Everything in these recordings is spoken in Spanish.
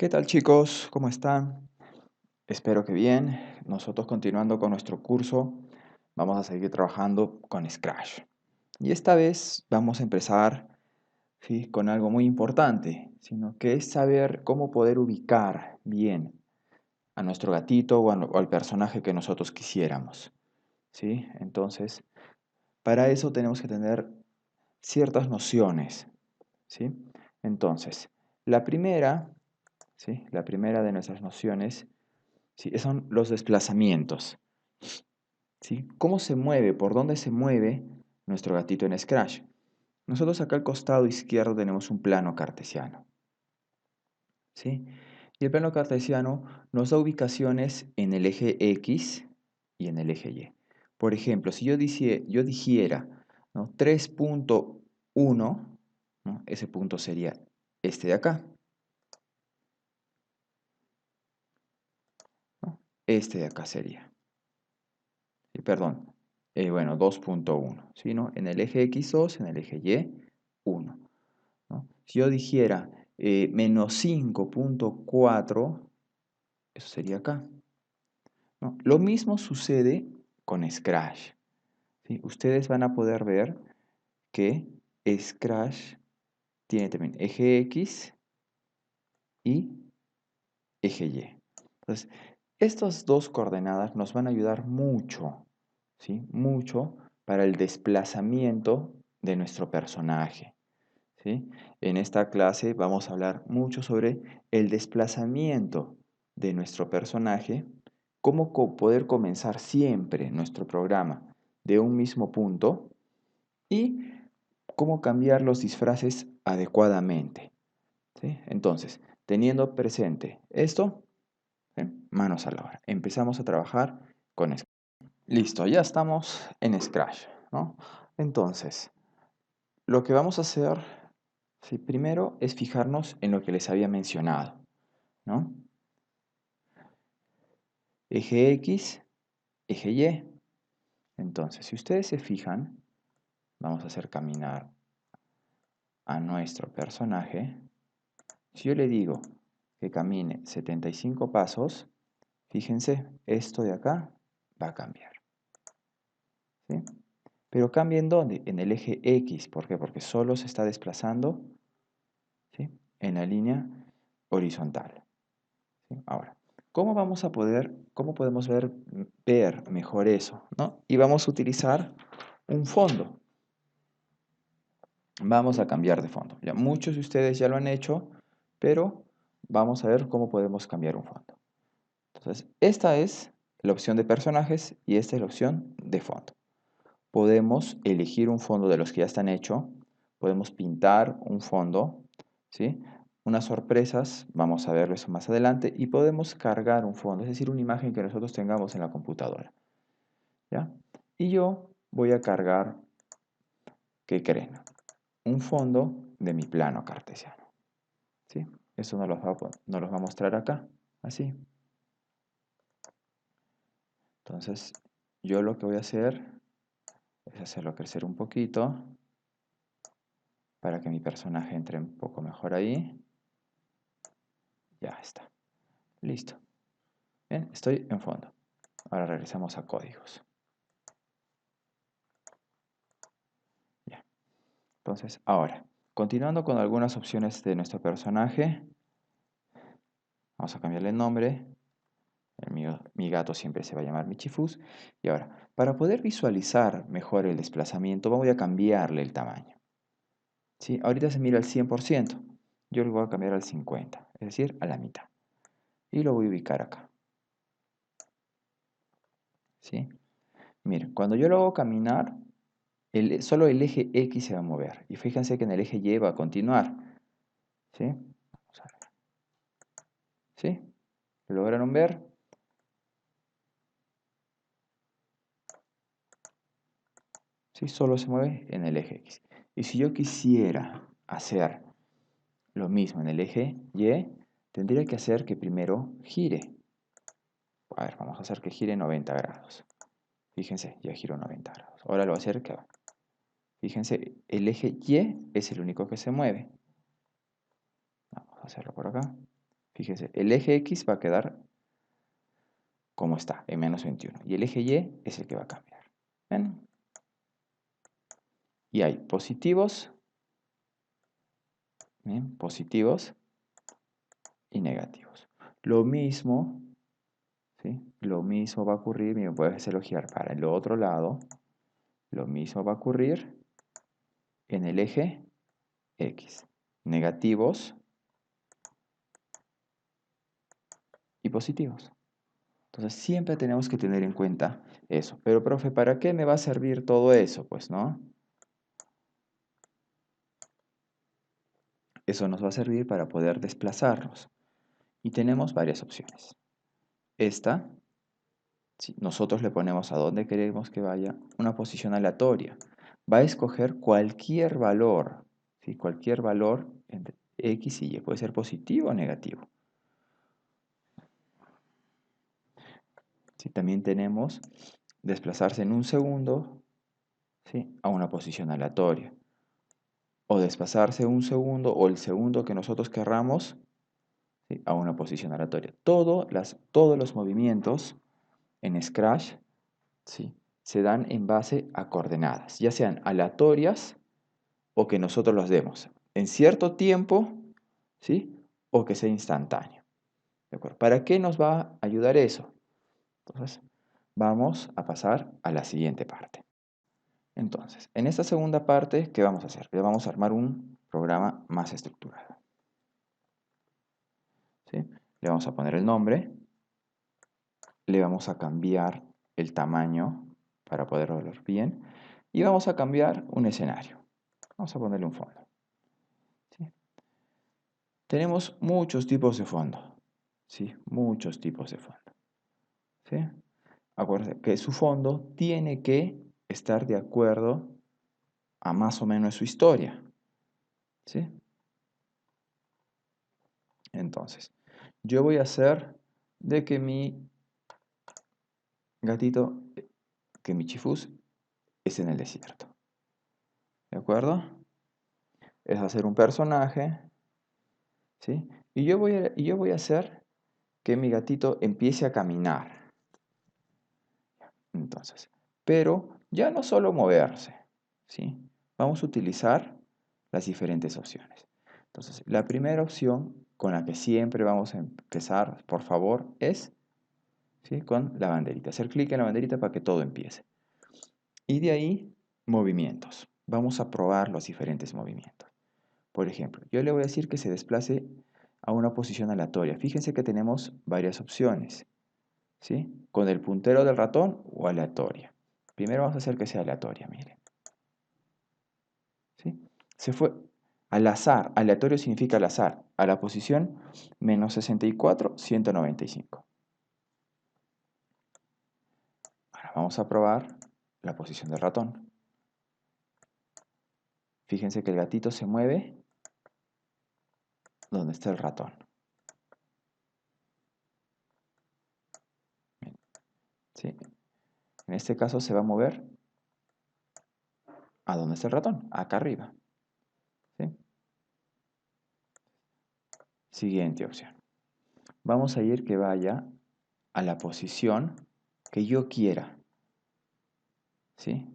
¿Qué tal chicos? ¿Cómo están? Espero que bien. Nosotros continuando con nuestro curso, vamos a seguir trabajando con Scratch. Y esta vez vamos a empezar, ¿sí?, con algo muy importante, sino que es saber cómo poder ubicar bien a nuestro gatito o al personaje que nosotros quisiéramos. ¿Sí? Entonces, para eso tenemos que tener ciertas nociones. ¿Sí? Entonces, la primera, ¿sí?, la primera de nuestras nociones, sí, son los desplazamientos. ¿Sí? ¿Cómo se mueve? ¿Por dónde se mueve nuestro gatito en Scratch? Nosotros acá al costado izquierdo tenemos un plano cartesiano. ¿Sí? Y el plano cartesiano nos da ubicaciones en el eje X y en el eje Y. Por ejemplo, si yo dijera, ¿no?, 3.1, ¿no?, ese punto sería este de acá, ¿no? Este de acá sería. Perdón, bueno, 2.1, ¿sí, no? En el eje X 2, en el eje Y 1, ¿no? Si yo dijera menos 5.4, eso sería acá, ¿no? Lo mismo sucede con Scratch, ¿sí? Ustedes van a poder ver que Scratch tiene también eje X y eje Y. Entonces, estas dos coordenadas nos van a ayudar mucho, ¿sí?, mucho para el desplazamiento de nuestro personaje. ¿Sí? En esta clase vamos a hablar mucho sobre el desplazamiento de nuestro personaje, cómo poder comenzar siempre nuestro programa de un mismo punto y cómo cambiar los disfraces adecuadamente. ¿Sí? Entonces, teniendo presente esto, manos a la obra. Empezamos a trabajar con Scratch. Listo, ya estamos en Scratch, ¿no? Entonces, lo que vamos a hacer, sí, primero es fijarnos en lo que les había mencionado, ¿no? Eje X, eje Y. Entonces, si ustedes se fijan, vamos a hacer caminar a nuestro personaje. Si yo le digo que camine 75 pasos, fíjense, esto de acá va a cambiar, ¿sí? Pero cambia ¿en dónde? En el eje X. ¿Por qué? Porque solo se está desplazando, ¿sí?, en la línea horizontal. ¿Sí? Ahora, cómo podemos ver mejor eso, ¿no? Y vamos a utilizar un fondo. Vamos a cambiar de fondo. Ya muchos de ustedes ya lo han hecho, pero vamos a ver cómo podemos cambiar un fondo. Entonces, esta es la opción de personajes y esta es la opción de fondo. Podemos elegir un fondo de los que ya están hechos, podemos pintar un fondo, ¿sí? Unas sorpresas, vamos a verlo eso más adelante, y podemos cargar un fondo, es decir, una imagen que nosotros tengamos en la computadora, ¿ya? Y yo voy a cargar, ¿qué creen? Un fondo de mi plano cartesiano, ¿sí? Eso nos los va a mostrar acá, así. Entonces, yo lo que voy a hacer es hacerlo crecer un poquito para que mi personaje entre un poco mejor ahí. Ya está. Listo. Bien, estoy en fondo. Ahora regresamos a códigos. Ya. Entonces, ahora, continuando con algunas opciones de nuestro personaje, vamos a cambiarle el nombre. Mi gato siempre se va a llamar Michifus. Y ahora, para poder visualizar mejor el desplazamiento, voy a cambiarle el tamaño. ¿Sí? Ahorita se mira al 100%. Yo lo voy a cambiar al 50%, es decir, a la mitad. Y lo voy a ubicar acá. ¿Sí? Miren, cuando yo lo hago caminar, solo el eje X se va a mover. Y fíjense que en el eje Y va a continuar. ¿Sí? Vamos a ver. ¿Sí? ¿Lo lograron ver? ¿Sí? Solo se mueve en el eje X. Y si yo quisiera hacer lo mismo en el eje Y, tendría que hacer que primero gire. A ver, vamos a hacer que gire 90 grados. Fíjense, ya giró 90 grados. Ahora lo voy a hacer que... Fíjense, el eje Y es el único que se mueve. Vamos a hacerlo por acá. Fíjense, el eje X va a quedar como está, en menos 21. Y el eje Y es el que va a cambiar. ¿Ven? Y hay positivos, ¿bien? Positivos y negativos. Lo mismo, ¿sí? Lo mismo va a ocurrir, me puedes elogiar para el otro lado. Lo mismo va a ocurrir en el eje X. Negativos y positivos. Entonces siempre tenemos que tener en cuenta eso. Pero, profe, ¿para qué me va a servir todo eso? Pues, ¿no? Eso nos va a servir para poder desplazarnos. Y tenemos varias opciones. Esta, si nosotros le ponemos a dónde queremos que vaya, una posición aleatoria. Va a escoger cualquier valor, ¿sí? Cualquier valor entre X y Y. Puede ser positivo o negativo. ¿Sí? También tenemos desplazarse en un segundo, ¿sí? A una posición aleatoria. O desplazarse un segundo o el segundo que nosotros querramos, ¿sí? A una posición aleatoria. Todos los movimientos en Scratch, ¿sí? Se dan en base a coordenadas, ya sean aleatorias o que nosotros las demos en cierto tiempo, ¿sí? O que sea instantáneo. ¿De acuerdo? ¿Para qué nos va a ayudar eso? Entonces, vamos a pasar a la siguiente parte. Entonces, en esta segunda parte, ¿qué vamos a hacer? Le vamos a armar un programa más estructurado. ¿Sí? Le vamos a poner el nombre, le vamos a cambiar el tamaño para poderlo ver bien y vamos a cambiar un escenario. Vamos a ponerle un fondo. ¿Sí? Tenemos muchos tipos de fondo. ¿Sí? Muchos tipos de fondo. ¿Sí? Acuérdense que su fondo tiene que estar de acuerdo a más o menos su historia. ¿Sí? Entonces, yo voy a hacer de que mi gatito, que mi chifús, es en el desierto. ¿De acuerdo? Es hacer un personaje, ¿sí? Y yo voy a hacer que mi gatito empiece a caminar. Entonces, pero ya no solo moverse, ¿sí? Vamos a utilizar las diferentes opciones. Entonces, la primera opción con la que siempre vamos a empezar, por favor, es, ¿sí? Con la banderita. Hacer clic en la banderita para que todo empiece. Y de ahí, movimientos. Vamos a probar los diferentes movimientos. Por ejemplo, yo le voy a decir que se desplace a una posición aleatoria. Fíjense que tenemos varias opciones, ¿sí? Con el puntero del ratón o aleatoria. Primero vamos a hacer que sea aleatoria, miren. ¿Sí? Se fue al azar. Aleatorio significa al azar. A la posición menos 64, 195. Ahora vamos a probar la posición del ratón. Fíjense que el gatito se mueve donde está el ratón. ¿Sí? En este caso se va a mover a donde está el ratón, acá arriba. ¿Sí? Siguiente opción. Vamos a ir que vaya a la posición que yo quiera. ¿Sí?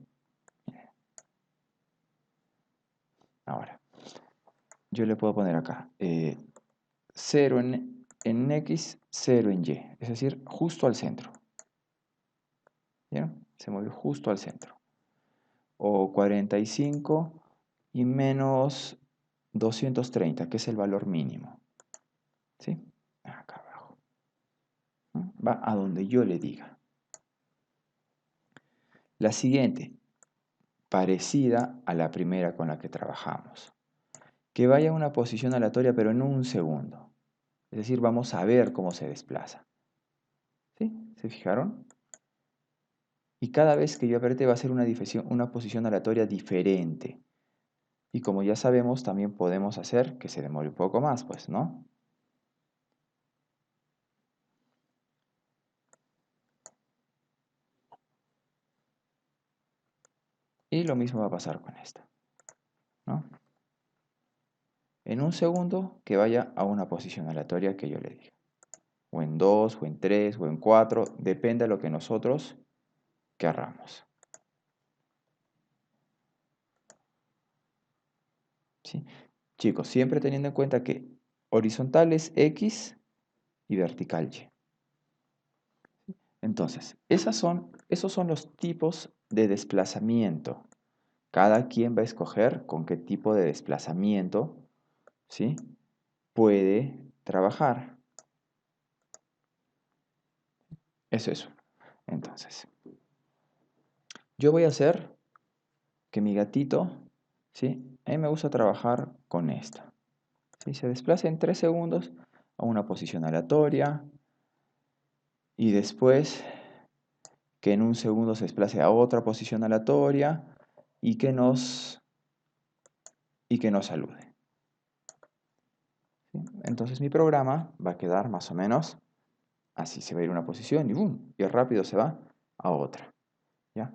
Ahora, yo le puedo poner acá 0 en X, 0 en Y. Es decir, justo al centro. ¿Vieron? Se movió justo al centro. O 45 y menos 230, que es el valor mínimo. ¿Sí? Acá abajo. Va a donde yo le diga. La siguiente, parecida a la primera con la que trabajamos. Que vaya a una posición aleatoria, pero en un segundo. Es decir, vamos a ver cómo se desplaza. ¿Sí? ¿Se fijaron? Y cada vez que yo apriete va a ser una posición aleatoria diferente. Y como ya sabemos, también podemos hacer que se demore un poco más, pues, ¿no? Y lo mismo va a pasar con esta, ¿no? en un segundo que vaya a una posición aleatoria que yo le diga. O en 2, o en 3, o en 4, depende de lo que nosotros querramos. ¿Sí? Chicos, siempre teniendo en cuenta que horizontal es X y vertical Y. Entonces, esos son los tipos de desplazamiento. Cada quien va a escoger con qué tipo de desplazamiento, ¿sí?, puede trabajar. Es eso. Entonces, yo voy a hacer que mi gatito, ¿sí?, a mí me gusta trabajar con esto. ¿Sí? Se desplaza en 3 segundos a una posición aleatoria y después que en un segundo se desplace a otra posición aleatoria y que nos salude. ¿Sí? Entonces mi programa va a quedar más o menos así. Se va a ir a una posición y ¡bum!, y rápido se va a otra. ¿Ya?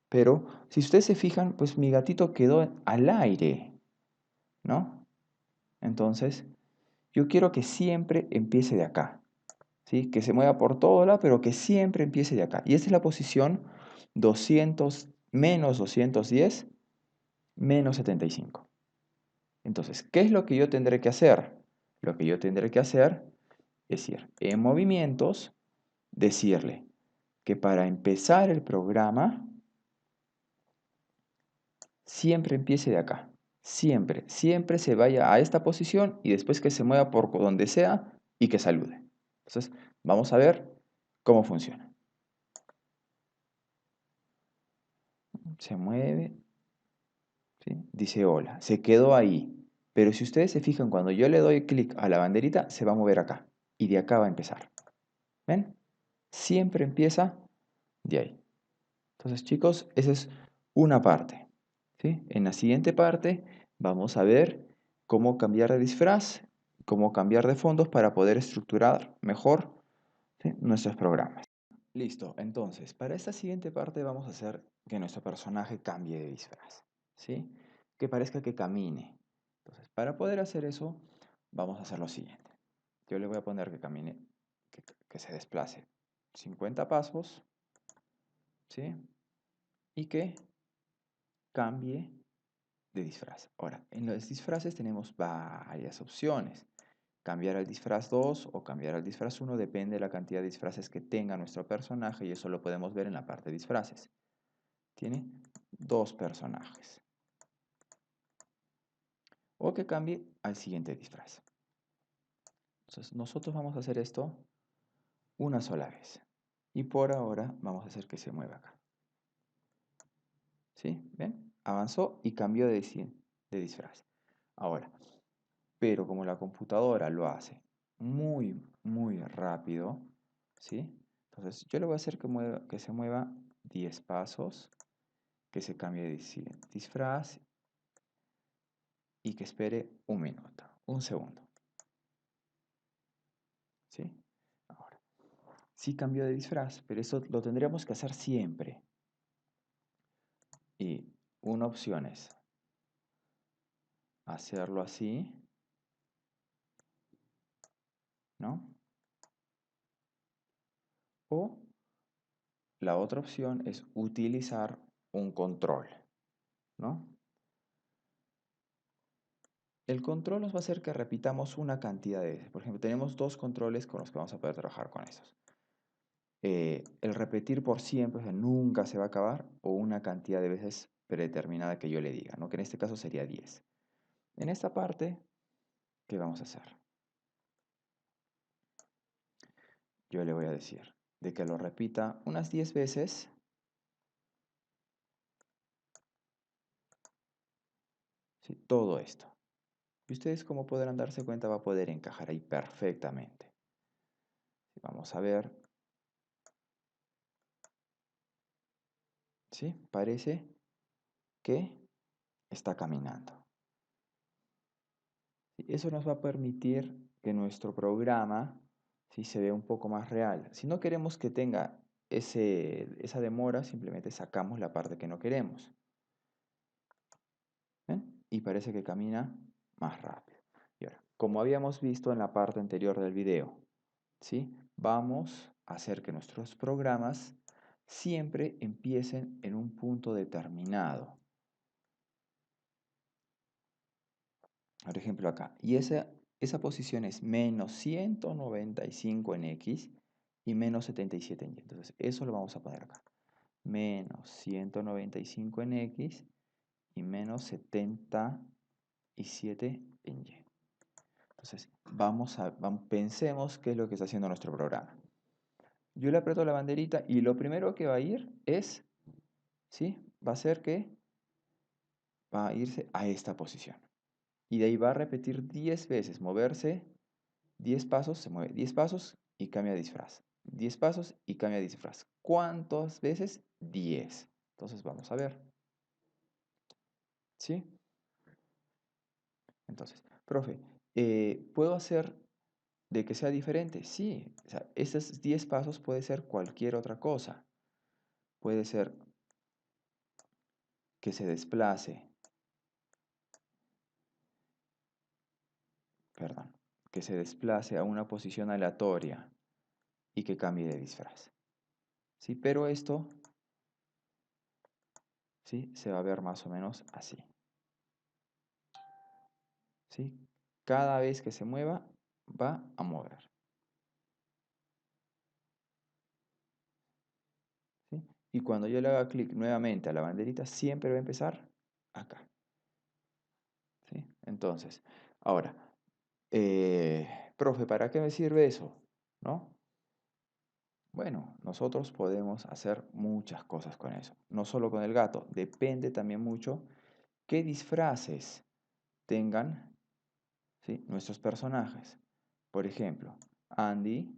Pero si ustedes se fijan, pues mi gatito quedó al aire, ¿no? Entonces, yo quiero que siempre empiece de acá, ¿sí? Que se mueva por todo lado, pero que siempre empiece de acá. Y esta es la posición 200, menos 210, menos 75. Entonces, ¿qué es lo que yo tendré que hacer? Lo que yo tendré que hacer es ir en movimientos, decirle que para empezar el programa, siempre empiece de acá. Siempre, siempre se vaya a esta posición y después que se mueva por donde sea y que salude. Entonces, vamos a ver cómo funciona. Se mueve, ¿sí? Dice hola, se quedó ahí. Pero si ustedes se fijan, cuando yo le doy clic a la banderita, se va a mover acá. Y de acá va a empezar. ¿Ven? Siempre empieza de ahí. Entonces, chicos, esa es una parte. ¿Sí? En la siguiente parte vamos a ver cómo cambiar de disfraz, cómo cambiar de fondos para poder estructurar mejor, ¿sí?, nuestros programas. Listo, entonces, para esta siguiente parte vamos a hacer que nuestro personaje cambie de disfraz, ¿sí? Que parezca que camine. Entonces, para poder hacer eso, vamos a hacer lo siguiente. Yo le voy a poner que camine, que se desplace 50 pasos, ¿sí? Y que cambie de disfraz. Ahora, en los disfraces tenemos varias opciones. Cambiar al disfraz 2 o cambiar al disfraz 1 depende de la cantidad de disfraces que tenga nuestro personaje y eso lo podemos ver en la parte de disfraces. Tiene 2 personajes. O que cambie al siguiente disfraz. Entonces, nosotros vamos a hacer esto una sola vez. Y por ahora vamos a hacer que se mueva acá. ¿Sí? ¿Ven? Avanzó y cambió de disfraz. Ahora, pero como la computadora lo hace muy, muy rápido, ¿sí? Entonces yo le voy a hacer que se mueva 10 pasos, que se cambie de disfraz y que espere un minuto, un segundo. ¿Sí? Ahora, sí cambió de disfraz, pero eso lo tendríamos que hacer siempre. Y una opción es hacerlo así, ¿no? O la otra opción es utilizar un control, ¿no? El control nos va a hacer que repitamos una cantidad de veces. Por ejemplo, tenemos 2 controles con los que vamos a poder trabajar con esos. El repetir por siempre, o sea, nunca se va a acabar, o una cantidad de veces predeterminada que yo le diga, ¿no? Que en este caso sería 10. En esta parte, ¿qué vamos a hacer? Yo le voy a decir de que lo repita unas 10 veces. ¿Sí? Todo esto. Y ustedes, como podrán darse cuenta, va a poder encajar ahí perfectamente. Vamos a ver. ¿Sí? Parece que está caminando. Eso nos va a permitir que nuestro programa, ¿sí?, se vea un poco más real. Si no queremos que tenga esa demora, simplemente sacamos la parte que no queremos. ¿Ven? Y parece que camina más rápido. Y ahora, como habíamos visto en la parte anterior del video, ¿sí? Vamos a hacer que nuestros programas siempre empiecen en un punto determinado. Por ejemplo acá. Y esa posición es menos 195 en X y menos 77 en Y. Entonces, eso lo vamos a poner acá. Menos 195 en X y menos 77 en Y. Entonces, pensemos qué es lo que está haciendo nuestro programa. Yo le aprieto la banderita y lo primero que va a ir es, ¿sí? Va a ser que va a irse a esta posición. Y de ahí va a repetir 10 veces, moverse 10 pasos, se mueve 10 pasos y cambia de disfraz. 10 pasos y cambia de disfraz. ¿Cuántas veces? 10. Entonces vamos a ver. ¿Sí? Entonces, profe, ¿puedo hacer de que sea diferente? Sí. O sea, esos 10 pasos puede ser cualquier otra cosa. Puede ser que se desplace, perdón, que se desplace a una posición aleatoria y que cambie de disfraz. ¿Sí? Pero esto, ¿sí? Se va a ver más o menos así. ¿Sí? Cada vez que se mueva, va a mover. ¿Sí? Y cuando yo le haga clic nuevamente a la banderita, siempre va a empezar acá. ¿Sí? Entonces, ahora, profe, ¿para qué me sirve eso? ¿No? Bueno, nosotros podemos hacer muchas cosas con eso. No solo con el gato, depende también mucho qué disfraces tengan, ¿sí? Nuestros personajes. Por ejemplo, Andy,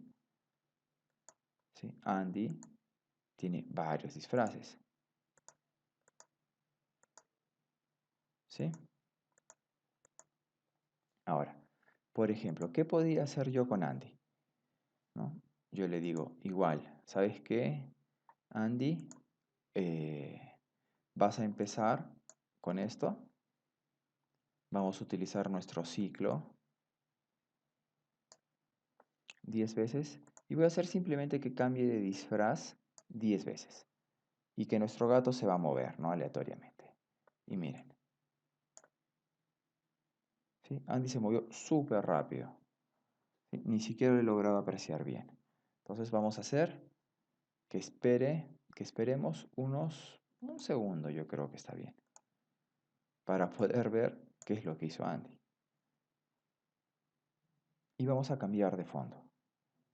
¿sí? Andy tiene varios disfraces. ¿Sí? Ahora, por ejemplo, ¿qué podría hacer yo con Andy? ¿No? Yo le digo, igual, ¿sabes qué, Andy? Vas a empezar con esto. Vamos a utilizar nuestro ciclo 10 veces. Y voy a hacer simplemente que cambie de disfraz 10 veces. Y que nuestro gato se va a mover, ¿no? Aleatoriamente. Y miren. ¿Sí? Andy se movió súper rápido. ¿Sí? Ni siquiera lo he logrado apreciar bien. Entonces vamos a hacer que esperemos un segundo, yo creo que está bien, para poder ver qué es lo que hizo Andy. Y vamos a cambiar de fondo,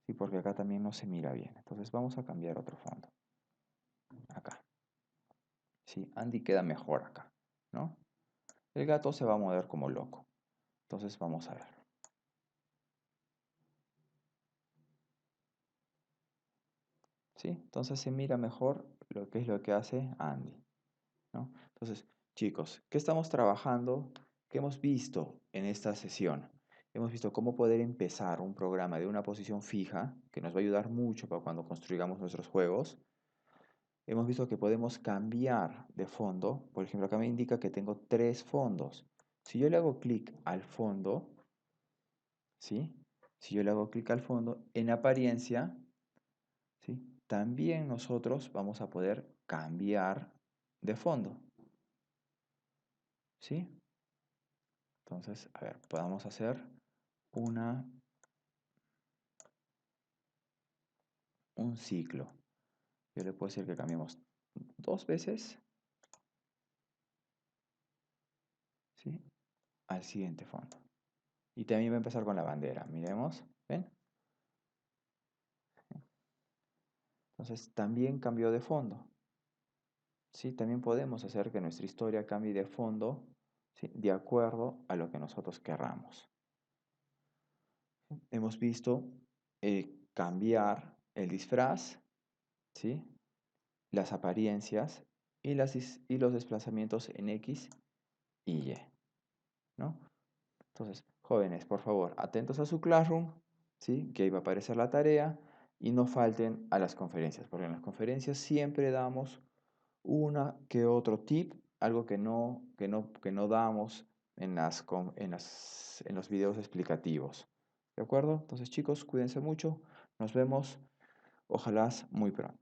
¿sí? Porque acá también no se mira bien. Entonces vamos a cambiar otro fondo, acá. ¿Sí? Andy queda mejor acá, ¿no? El gato se va a mover como loco. Entonces vamos a ver. ¿Sí? Entonces se mira mejor lo que es lo que hace Andy, ¿no? Entonces, chicos, ¿qué estamos trabajando? ¿Qué hemos visto en esta sesión? Hemos visto cómo poder empezar un programa de una posición fija, que nos va a ayudar mucho para cuando construyamos nuestros juegos. Hemos visto que podemos cambiar de fondo. Por ejemplo, acá me indica que tengo 3 fondos. Si yo le hago clic al fondo, ¿sí? Si yo le hago clic al fondo, en apariencia, ¿sí? También nosotros vamos a poder cambiar de fondo, ¿sí? Entonces, a ver, podamos hacer un ciclo. Yo le puedo decir que cambiemos 2 veces, ¿sí? Al siguiente fondo. Y también va a empezar con la bandera. Miremos, ¿ven? Entonces, también cambió de fondo. ¿Sí? También podemos hacer que nuestra historia cambie de fondo, ¿sí? De acuerdo a lo que nosotros querramos. Hemos visto cambiar el disfraz, ¿sí? Las apariencias y los desplazamientos en X y Y, ¿no? Entonces, jóvenes, por favor, atentos a su Classroom, ¿sí? Que ahí va a aparecer la tarea y no falten a las conferencias, porque en las conferencias siempre damos una que otro tip, algo que no damos en los videos explicativos. ¿De acuerdo? Entonces chicos, cuídense mucho. Nos vemos, ojalá muy pronto.